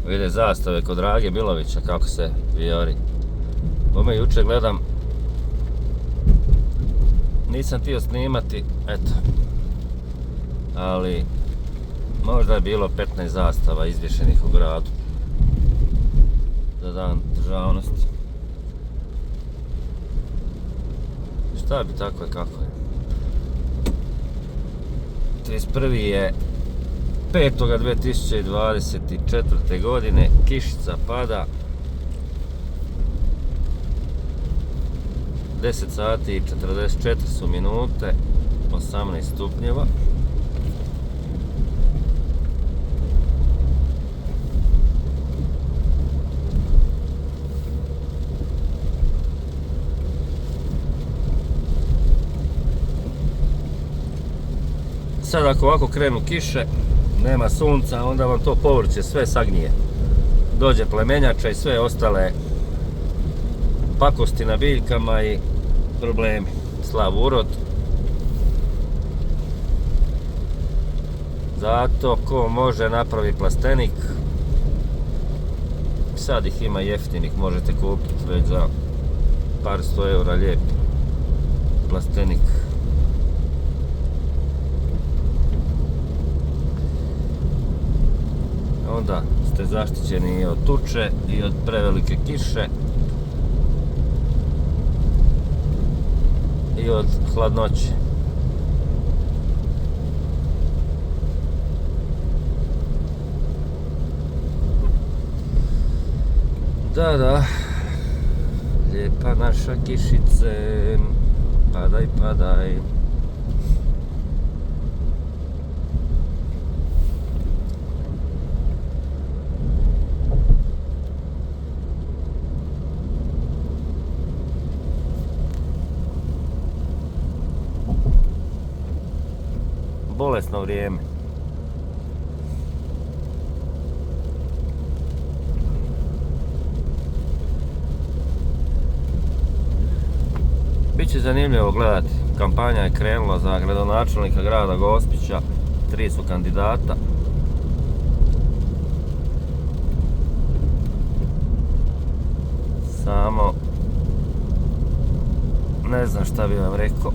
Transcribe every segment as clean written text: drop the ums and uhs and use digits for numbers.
Vide zastave kod Drage Bilovića kako se vijori. Bome jučer gledam, nisam htio snimati, eto, ali možda je bilo 15 zastava izvješenih u gradu za dan državnosti. Šta bi, tako je kako je. 31. je 5.2024. godine, kišica pada, 10 sati i 44 su minute, 18 stupnjeva. Sad ako ovako krenu kiše, nema sunca, onda vam to povrće sve sagnije. Dođe plemenjača i sve ostale pakosti na biljkama i problemi. Slav urod. Zato ko može napravi plastenik. Sad ih ima jeftinih, možete kupiti već za par 100 eura lijep plastenik. Onda ste zaštićeni i od tuče i od prevelike kiše i od hladnoće. Da, lijepa naša kišice, padaj, padaj. Bolesno vrijeme. Biće zanimljivo gledati. Kampanja je krenula za gradonačelnika grada Gospića. 3 su kandidata. Samo ne znam šta bi vam rekao.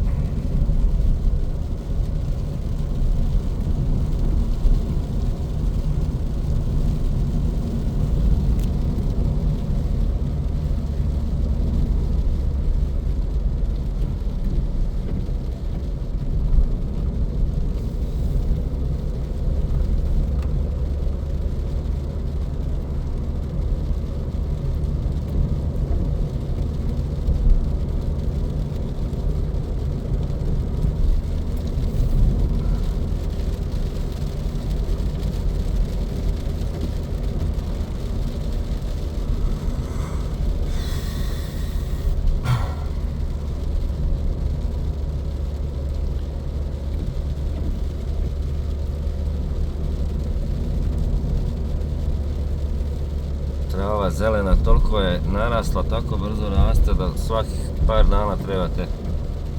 Trava zelena toliko je narasla, tako brzo raste da svakih par dana trebate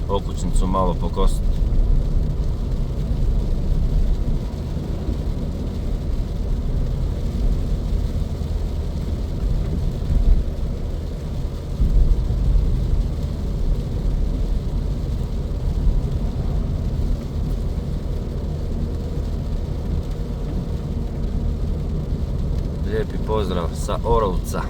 okućnicu malo pokositi. Lijepi pozdrav sa Orovca.